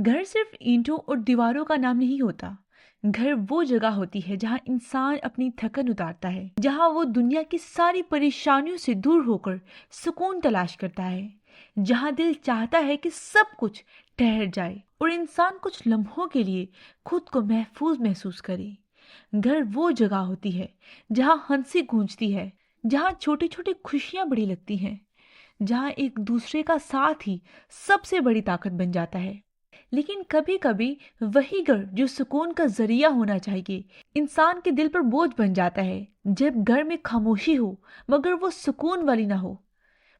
घर सिर्फ ईंटों और दीवारों का नाम नहीं होता। घर वो जगह होती है जहाँ इंसान अपनी थकन उतारता है, जहाँ वो दुनिया की सारी परेशानियों से दूर होकर सुकून तलाश करता है, जहाँ दिल चाहता है कि सब कुछ ठहर जाए और इंसान कुछ लम्हों के लिए खुद को महफूज महसूस करे। घर वो जगह होती है जहाँ हंसी गूंजती है, जहाँ छोटी छोटी खुशियां बड़ी लगती हैं, जहाँ एक दूसरे का साथ ही सबसे बड़ी ताकत बन जाता है। लेकिन कभी कभी वही घर जो सुकून का जरिया होना चाहिए इंसान के दिल पर बोझ बन जाता है। जब घर में खामोशी हो मगर वो सुकून वाली ना हो,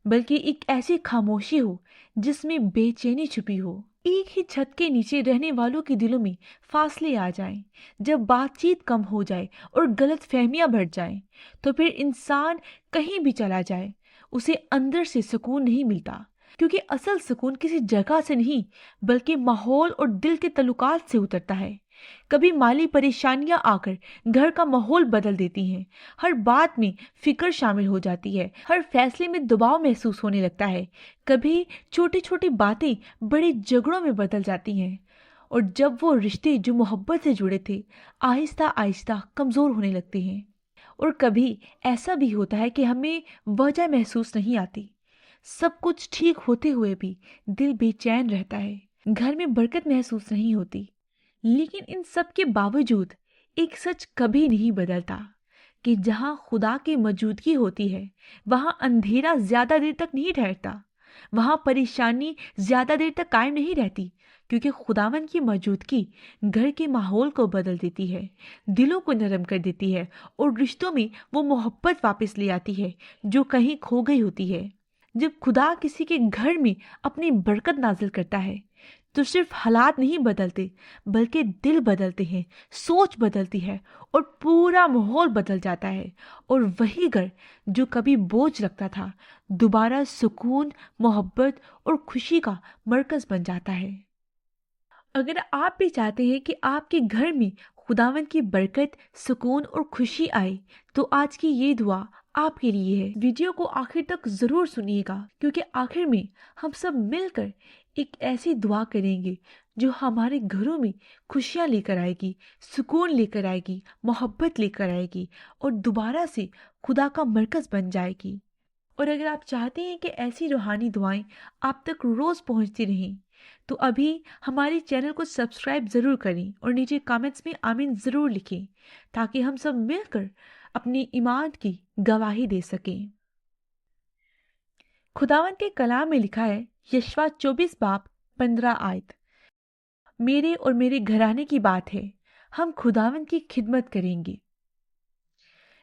बल्कि एक ऐसी खामोशी हो जिसमें बेचैनी छुपी हो। एक ही छत के नीचे रहने वालों के दिलों में फासले आ जाएं, जब बातचीत कम हो जाए और गलत फहमियां बढ़ जाएं, तो फिर इंसान कहीं भी चला जाए उसे अंदर से सुकून नहीं मिलता। क्योंकि असल सुकून किसी जगह से नहीं बल्कि माहौल और दिल के तल्लुकात से उतरता है। कभी माली परेशानियां आकर घर का माहौल बदल देती हैं, हर बात में फिक्र शामिल हो जाती है, हर फैसले में दबाव महसूस होने लगता है। कभी छोटी छोटी बातें बड़े झगड़ों में बदल जाती हैं, और जब वो रिश्ते जो मोहब्बत से जुड़े थे आहिस्ता आहिस्ता कमजोर होने लगते हैं। और कभी ऐसा भी होता है कि हमें वजह महसूस नहीं आती, सब कुछ ठीक होते हुए भी दिल बेचैन रहता है, घर में बरकत महसूस नहीं होती। लेकिन इन सब के बावजूद एक सच कभी नहीं बदलता कि जहां खुदा की मौजूदगी होती है वहां अंधेरा ज्यादा देर तक नहीं ठहरता, वहां परेशानी ज्यादा देर तक कायम नहीं रहती। क्योंकि खुदावन की मौजूदगी घर के माहौल को बदल देती है, दिलों को नरम कर देती है और रिश्तों में वो मोहब्बत वापस ले आती है जो कहीं खो गई होती है। जब खुदा किसी के घर में अपनी बरकत नाजिल करता है तो सिर्फ हालात नहीं बदलते बल्कि दिल बदलते हैं, सोच बदलती है और पूरा माहौल बदल जाता है। और वही घर जो कभी बोझ लगता था दोबारा सुकून, मोहब्बत और खुशी का मरकज बन जाता है। अगर आप भी चाहते हैं कि आपके घर में खुदावन की बरकत, सुकून और खुशी आए तो आज की ये दुआ आपके लिए है। वीडियो को आखिर तक जरूर सुनिएगा क्योंकि आखिर में हम सब मिलकर एक ऐसी दुआ करेंगे जो हमारे घरों में खुशियां लेकर आएगी, सुकून लेकर आएगी, मोहब्बत लेकर आएगी और दोबारा से खुदा का मरकज बन जाएगी। और अगर आप चाहते हैं कि ऐसी रूहानी दुआएं आप तक रोज पहुंचती रहें तो अभी हमारे चैनल को सब्सक्राइब जरूर करें और नीचे कमेंट्स में आमीन जरूर लिखें ताकि हम सब मिलकर अपनी ईमान की गवाही दे सकें। खुदावन के कलाम में लिखा है, यशवा 24 बाब 15 आयत, मेरे और मेरे घराने की बात है, हम खुदावन की खिदमत करेंगे।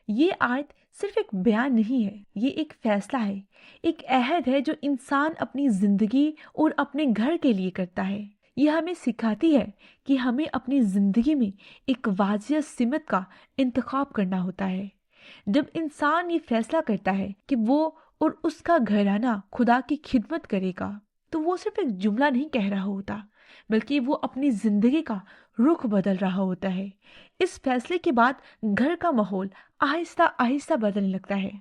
ये आयत सिर्फ एक बयान नहीं है, ये एक फैसला है, एक अहद है जो इंसान अपनी जिंदगी और अपने घर के लिए करता है। यह हमें सिखाती है कि हमें अपनी जिंदगी में एक वाजिया सिमत का इंतखाब करना होता है। जब इंसान ये फैसला करता है कि वो और उसका घराना खुदा की खिदमत करेगा तो वो सिर्फ एक जुमला नहीं कह रहा होता बल्कि वो अपनी जिंदगी का रुख बदल रहा होता है। इस फैसले के बाद घर का माहौल आहिस्ता आहिस्ता बदलने लगता है,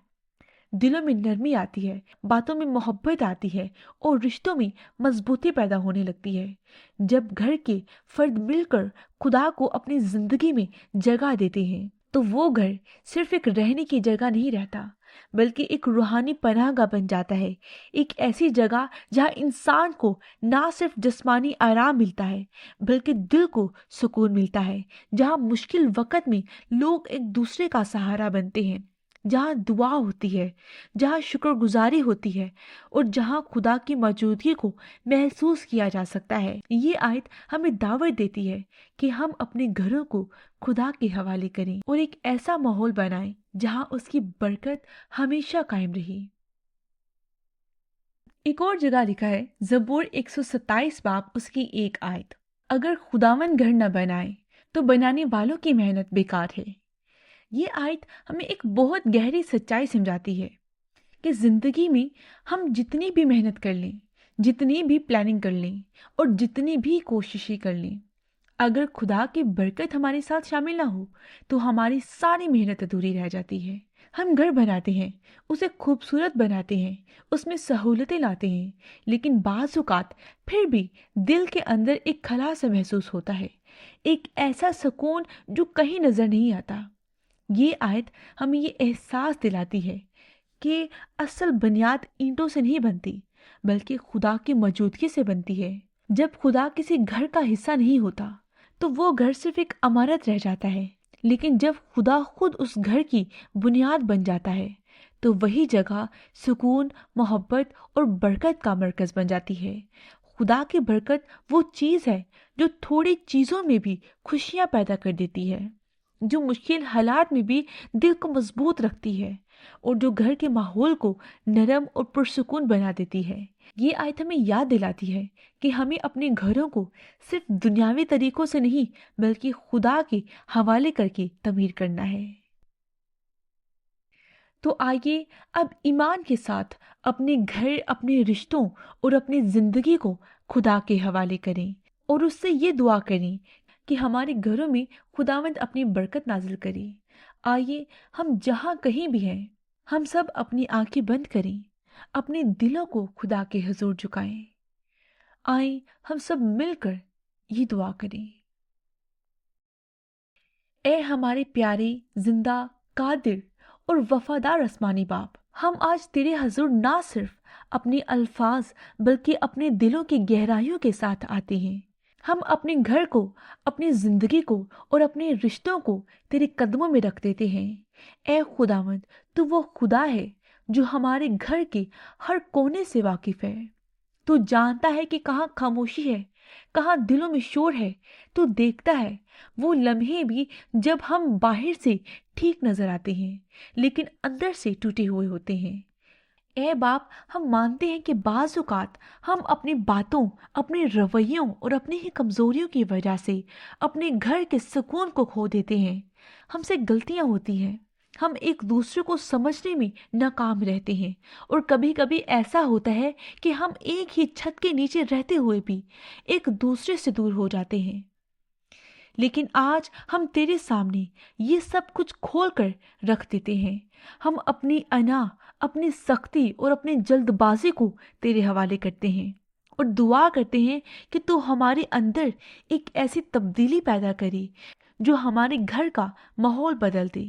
दिलों में नरमी आती है, बातों में मोहब्बत आती है और रिश्तों में मजबूती पैदा होने लगती है। जब घर के फर्द मिलकर खुदा को अपनी जिंदगी में जगह देते हैं तो वो घर सिर्फ एक रहने की जगह नहीं रहता बल्कि एक रूहानी पनाहगाह बन जाता है, एक ऐसी जगह जहां इंसान को ना सिर्फ जिस्मानी आराम मिलता है बल्कि दिल को सुकून मिलता है, जहां मुश्किल वक्त में लोग एक दूसरे का सहारा बनते हैं, जहां दुआ होती है, जहां शुक्रगुजारी होती है और जहां खुदा की मौजूदगी को महसूस किया जा सकता है। ये आयत हमें दावत देती है कि हम अपने घरों को खुदा के हवाले करें और एक ऐसा माहौल बनाएं जहां उसकी बरकत हमेशा कायम रहे। एक और जगह लिखा है, ज़बूर 127 बाब उसकी 1 आयत, अगर खुदावन घर न बनाए तो बनाने वालों की मेहनत बेकार है। ये आयत हमें एक बहुत गहरी सच्चाई समझाती है कि जिंदगी में हम जितनी भी मेहनत कर लें, जितनी भी प्लानिंग कर लें और जितनी भी कोशिशें कर लें, अगर खुदा की बरकत हमारे साथ शामिल ना हो तो हमारी सारी मेहनत अधूरी रह जाती है, ہم گھر بناتے ہیں، اسے خوبصورت بناتے ہیں، اس میں سہولتیں لاتے ہیں، لیکن بعض اوقات پھر بھی دل کے اندر ایک خلا سا محسوس ہوتا ہے، ایک ایسا سکون جو کہیں نظر نہیں آتا۔ یہ آیت ہمیں یہ احساس دلاتی ہے کہ اصل بنیاد اینٹوں سے نہیں بنتی بلکہ خدا کی موجودگی سے بنتی ہے۔ جب خدا کسی گھر کا حصہ نہیں ہوتا تو وہ گھر صرف ایک عمارت رہ جاتا ہے، لیکن جب خدا خود اس گھر کی بنیاد بن جاتا ہے تو وہی جگہ سکون، محبت اور برکت کا مرکز بن جاتی ہے۔ خدا کی برکت وہ چیز ہے جو تھوڑی چیزوں میں بھی خوشیاں پیدا کر دیتی ہے، جو مشکل حالات میں بھی دل کو مضبوط رکھتی ہے اور جو گھر کے ماحول کو نرم اور پرسکون بنا دیتی ہے۔ یہ آیت ہمیں یاد دلاتی ہے کہ ہمیں اپنے گھروں کو صرف دنیاوی طریقوں سے نہیں بلکہ خدا کے حوالے کر کے تعمیر کرنا ہے۔ تو آئیے اب ایمان کے ساتھ اپنے گھر، اپنے رشتوں اور اپنی زندگی کو خدا کے حوالے کریں اور اس سے یہ دعا کریں کہ ہمارے گھروں میں خداوند اپنی برکت نازل کرے۔ آئیے ہم جہاں کہیں بھی ہیں، ہم سب اپنی آنکھیں بند کریں، اپنے دلوں کو خدا کے حضور جھکائیں۔ آئیں ہم سب مل کر یہ دعا کریں۔ اے ہمارے پیارے، زندہ، قادر اور وفادار آسمانی باپ، ہم آج تیرے حضور نہ صرف اپنے الفاظ بلکہ اپنے دلوں کی گہرائیوں کے ساتھ آتے ہیں۔ ہم اپنے گھر کو، اپنی زندگی کو اور اپنے رشتوں کو تیرے قدموں میں رکھ دیتے ہیں۔ اے خداوند، تو وہ خدا ہے جو ہمارے گھر کے ہر کونے سے واقف ہے۔ تو جانتا ہے کہ کہاں خاموشی ہے، کہاں دلوں میں شور ہے۔ تو دیکھتا ہے وہ لمحے بھی جب ہم باہر سے ٹھیک نظر آتے ہیں لیکن اندر سے ٹوٹے ہوئے ہوتے ہیں۔ اے باپ، ہم مانتے ہیں کہ بعض اوقات ہم اپنی باتوں، اپنے رویوں اور اپنی ہی کمزوریوں کی وجہ سے اپنے گھر کے سکون کو کھو دیتے ہیں۔ ہم سے غلطیاں ہوتی ہیں، ہم ایک دوسرے کو سمجھنے میں ناکام رہتے ہیں اور کبھی کبھی ایسا ہوتا ہے کہ ہم ایک ہی چھت کے نیچے رہتے ہوئے بھی ایک دوسرے سے دور ہو جاتے ہیں۔ لیکن آج ہم تیرے سامنے یہ سب کچھ کھول کر رکھ دیتے ہیں۔ ہم اپنی انا، اپنی سختی اور اپنی جلد بازی کو تیرے حوالے کرتے ہیں اور دعا کرتے ہیں کہ تو ہمارے اندر ایک ایسی تبدیلی پیدا کرے جو ہمارے گھر کا ماحول بدل دے۔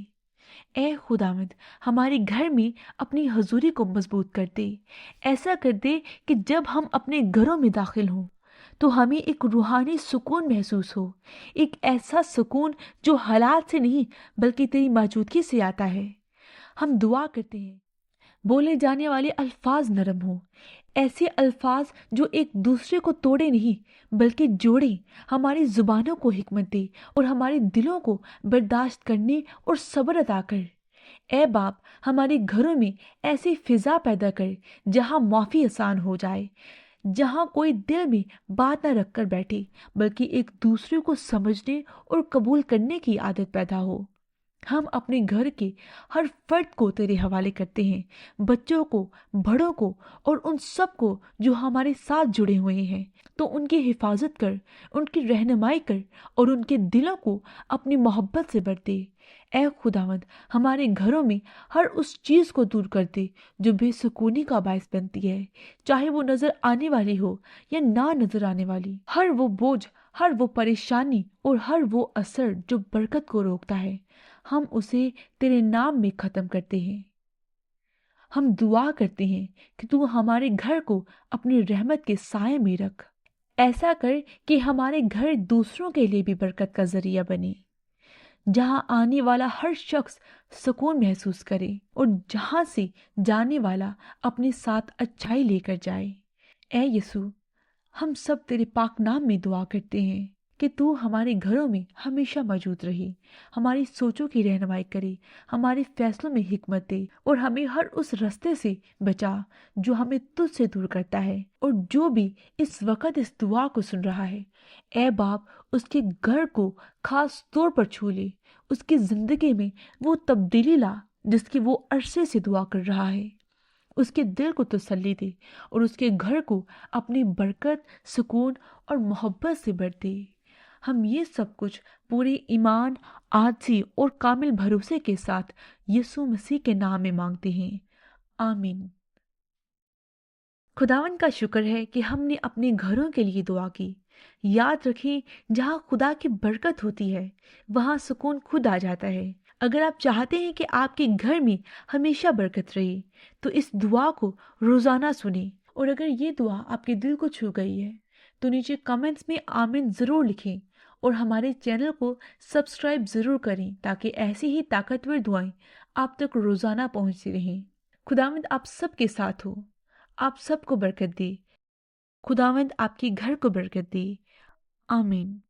اے خداوند، ہمارے گھر میں اپنی حضوری کو مضبوط کر دے۔ ایسا کر دے کہ جب ہم اپنے گھروں میں داخل ہوں تو ہمیں ایک روحانی سکون محسوس ہو، ایک ایسا سکون جو حالات سے نہیں بلکہ تیری موجودگی سے آتا ہے۔ ہم دعا کرتے ہیں بولے جانے والے الفاظ نرم ہوں، ایسے الفاظ جو ایک دوسرے کو توڑے نہیں بلکہ جوڑے، ہماری زبانوں کو حکمت دے اور ہمارے دلوں کو برداشت کرنے اور صبر عطا کر۔ اے باپ، ہمارے گھروں میں ایسی فضا پیدا کر جہاں معافی آسان ہو جائے، جہاں کوئی دل میں بات نہ رکھ کر بیٹھے بلکہ ایک دوسرے کو سمجھنے اور قبول کرنے کی عادت پیدا ہو۔ ہم اپنے گھر کے ہر فرد کو تیرے حوالے کرتے ہیں، بچوں کو، بڑوں کو اور ان سب کو جو ہمارے ساتھ جڑے ہوئے ہیں۔ تو ان کی حفاظت کر، ان کی رہنمائی کر اور ان کے دلوں کو اپنی محبت سے بھر دے۔ اے خداوند، ہمارے گھروں میں ہر اس چیز کو دور کر دے جو بے سکونی کا باعث بنتی ہے، چاہے وہ نظر آنے والی ہو یا نہ نظر آنے والی۔ ہر وہ بوجھ، ہر وہ پریشانی اور ہر وہ اثر جو برکت کو روکتا ہے، ہم اسے تیرے نام میں ختم کرتے ہیں۔ ہم دعا کرتے ہیں کہ تو ہمارے گھر کو اپنی رحمت کے سائے میں رکھ۔ ایسا کر کہ ہمارے گھر دوسروں کے لیے بھی برکت کا ذریعہ بنے، جہاں آنے والا ہر شخص سکون محسوس کرے اور جہاں سے جانے والا اپنے ساتھ اچھائی لے کر جائے۔ اے یسوع، ہم سب تیرے پاک نام میں دعا کرتے ہیں کہ تو ہمارے گھروں میں ہمیشہ موجود رہے، ہماری سوچوں کی رہنمائی کرے، ہمارے فیصلوں میں حکمت دے اور ہمیں ہر اس رستے سے بچا جو ہمیں تجھ سے دور کرتا ہے۔ اور جو بھی اس وقت اس دعا کو سن رہا ہے، اے باپ، اس کے گھر کو خاص طور پر چھو لے، اس کی زندگی میں وہ تبدیلی لا جس کی وہ عرصے سے دعا کر رہا ہے۔ اس کے دل کو تسلی دے اور اس کے گھر کو اپنی برکت، سکون اور محبت سے بھر دے۔ हम ये सब कुछ पूरे ईमान, आजी और कामिल भरोसे के साथ यीशु मसीह के नाम में मांगते हैं। आमीन। खुदावन का शुक्र है कि हमने अपने घरों के लिए दुआ की। याद रखें, जहाँ खुदा की बरकत होती है वहाँ सुकून खुद आ जाता है। अगर आप चाहते हैं कि आपके घर में हमेशा बरकत रहे तो इस दुआ को रोजाना सुने। और अगर ये दुआ आपके दिल को छू गई है तो नीचे कमेंट्स में आमीन ज़रूर लिखें और हमारे चैनल को सब्सक्राइब ज़रूर करें ताकि ऐसी ही ताकतवर दुआएं आप तक रोजाना पहुंचती रहें। खुदावंद आप सबके साथ हो, आप सबको बरकत दे। खुदावंद आपके घर को बरकत दे। आमीन।